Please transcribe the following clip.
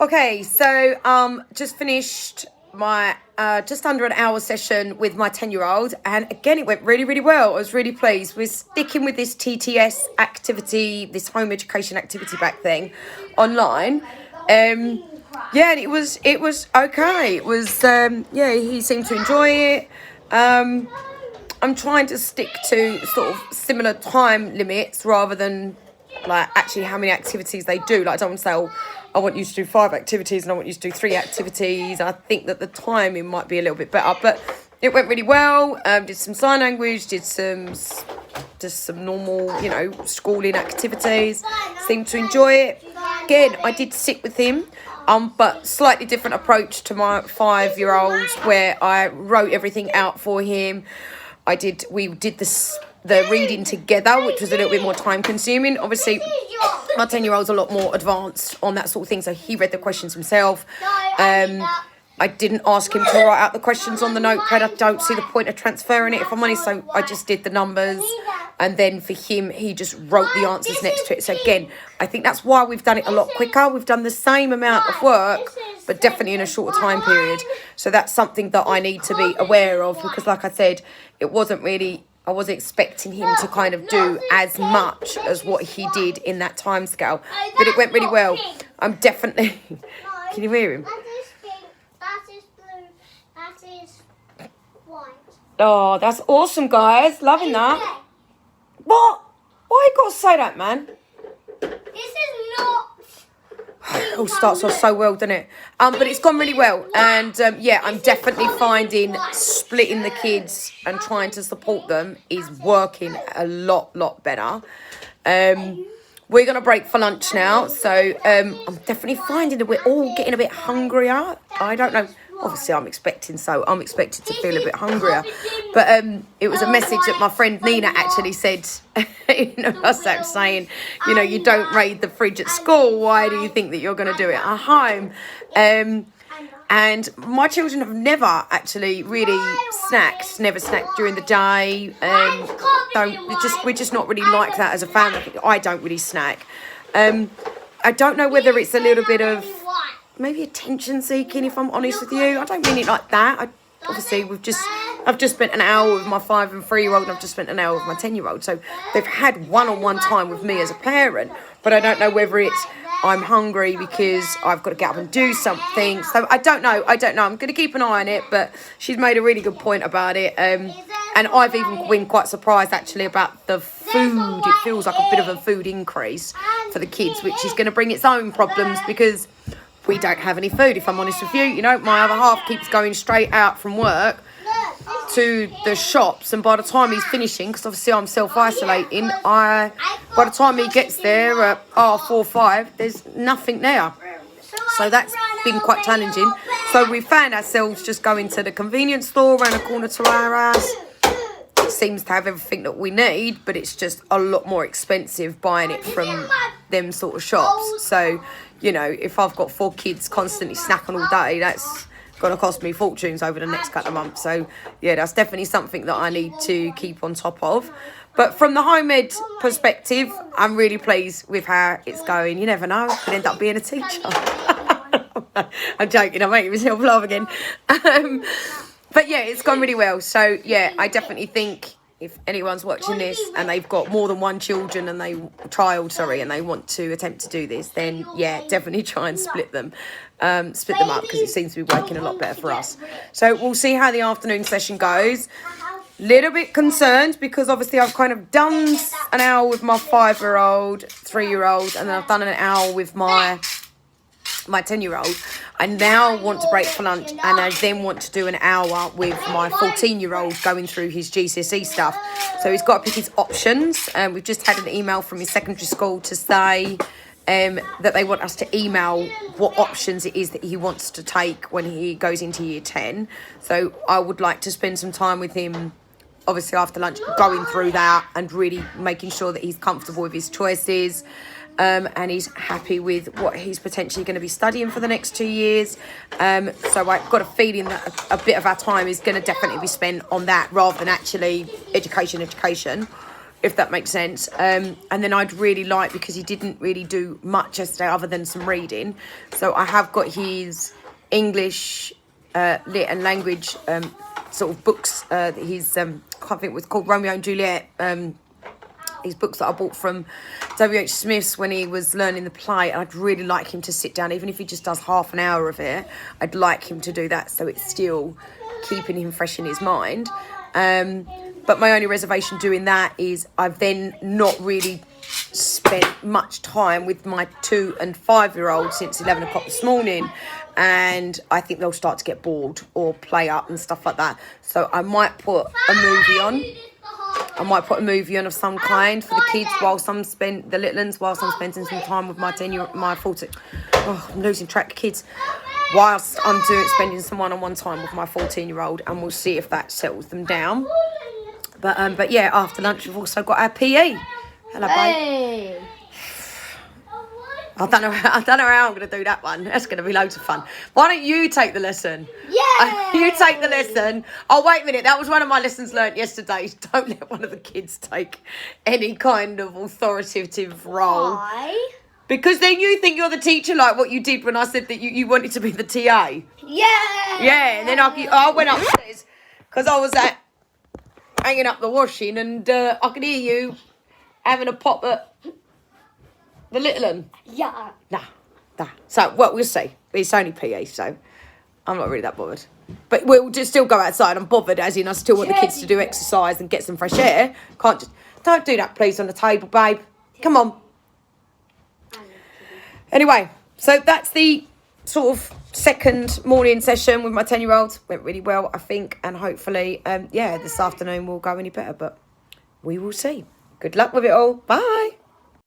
Okay, so just finished my just under an hour session with my 10-year-old, and again it went really, really well. I was really pleased. We're sticking with this TTS activity, this home education activity back thing online. Yeah, and it was okay. It was yeah, he seemed to enjoy it. I'm trying to stick to sort of similar time limits rather than like actually how many activities they do. Like I don't want to say, oh, I want you to do 5 activities and I want you to do 3 activities. I think that the timing might be a little bit better, but it went really well. Did some sign language, did just some normal, schooling activities. Seemed to enjoy it. Again, I did sit with him, but slightly different approach to my 5-year-old, where I wrote everything out for him. We did the reading together, which was a little bit more time consuming. Obviously, my 10-year-old's a lot more advanced on that sort of thing, so he read the questions himself. I didn't ask him to write out the questions on the notepad. I don't see the point of transferring it, if I'm honest, so I just did the numbers. And then for him, he just wrote the answers next to it. So again, I think that's why we've done it a lot quicker. We've done the same amount of work, but definitely in a shorter time period. So that's something that I need to be aware of, because like I said, I wasn't expecting him to kind of do as much as what he did in that time scale. But it went really well. I'm definitely... Can you hear him? That is blue. That is white. Oh, that's awesome, guys. Loving that. What? Why you gotta say that, man? This is not... It all starts off so well, doesn't it? But it's gone really well. And yeah, I'm definitely finding splitting the kids and trying to support them is working a lot better. We're going to break for lunch now. So I'm definitely finding that we're all getting a bit hungrier. I don't know. Obviously, I'm expected to feel a bit hungrier. But it was a message that my friend Nina actually said, us saying, you don't raid the fridge at school. Why do you think that you're going to do it at home? And my children have never actually really never snacked during the day. We're just not really like that as a family. I don't really snack. I don't know whether it's a little bit of maybe attention seeking, if I'm honest with you. I don't mean it like that. I've just spent an hour with my 5 and 3-year-old, and I've just spent an hour with my 10-year-old. So they've had one-on-one time with me as a parent, but I don't know whether it's I'm hungry because I've got to get up and do something. So I don't know. I'm going to keep an eye on it, but she's made a really good point about it. And I've even been quite surprised actually about the food. It feels like a bit of a food increase for the kids, which is going to bring its own problems because we don't have any food, if I'm honest with you. My other half keeps going straight out from work to the shops, and by the time he's finishing, because obviously I'm self-isolating, by the time he gets there at 4 or 5, there's nothing there. So that's been quite challenging. So we found ourselves just going to the convenience store around the corner to our house. It seems to have everything that we need, but it's just a lot more expensive buying it from them sort of shops. So, if I've got 4 kids constantly snacking all day, that's going to cost me fortunes over the next couple of months. So, yeah, that's definitely something that I need to keep on top of. But from the home ed perspective, I'm really pleased with how it's going. You never know, I could end up being a teacher. I'm joking, I'm making myself laugh again. But yeah, it's gone really well. So yeah, I definitely think if anyone's watching this and they've got more than one child and they want to attempt to do this, then yeah, definitely try and split them up, because it seems to be working a lot better for us. So we'll see how the afternoon session goes. Little bit concerned because obviously I've kind of done an hour with my 5-year-old, 3-year-old, and then I've done an hour with my 10-year-old. I now want to break for lunch, and I then want to do an hour with my 14-year-old going through his GCSE stuff. So he's got to pick his options. We've just had an email from his secondary school to say that they want us to email what options it is that he wants to take when he goes into year 10. So I would like to spend some time with him, obviously after lunch, going through that and really making sure that he's comfortable with his choices. And he's happy with what he's potentially going to be studying for the next 2 years. So I've got a feeling that a bit of our time is going to definitely be spent on that rather than actually education. if that makes sense. And then I'd really like, because he didn't really do much yesterday other than some reading, so I have got his English lit and language sort of books. His I can't think it was called Romeo and Juliet. These books that I bought from W.H. Smith's when he was learning the play. And I'd really like him to sit down, even if he just does half an hour of it. I'd like him to do that, so it's still keeping him fresh in his mind. But my only reservation doing that is I've then not really spent much time with my 2 and 5-year-old since 11 o'clock this morning, and I think they'll start to get bored or play up and stuff like that. So I might put a movie on. I might put a movie on of some kind for the kids whilst I'm spending the little ones, whilst I'm spending some time with my 14. Oh, I'm losing track of kids. Whilst I'm spending some one-on-one time with my 14-year-old, and we'll see if that settles them down. But yeah, after lunch we've also got our PE. Hello, babe. Hey. I don't know how I'm going to do that one. That's going to be loads of fun. Why don't you take the lesson? Yeah. You take the lesson. Oh, wait a minute. That was one of my lessons learnt yesterday. Don't let one of the kids take any kind of authoritative role. Why? Because then you think you're the teacher, like what you did when I said that you wanted to be the TA. Yeah. Yeah, and then I went upstairs because I was hanging up the washing, and I could hear you having a pop at the little one. Yeah. Nah. So, well, we'll see. It's only PE, so I'm not really that bothered. But we'll just still go outside. I'm bothered, as in I still want the kids to do exercise and get some fresh air. Don't do that, please, on the table, babe. Come on. Anyway, so that's the sort of second morning session with my 10-year-old. Went really well, I think, and hopefully, this afternoon will go any better, but we will see. Good luck with it all. Bye.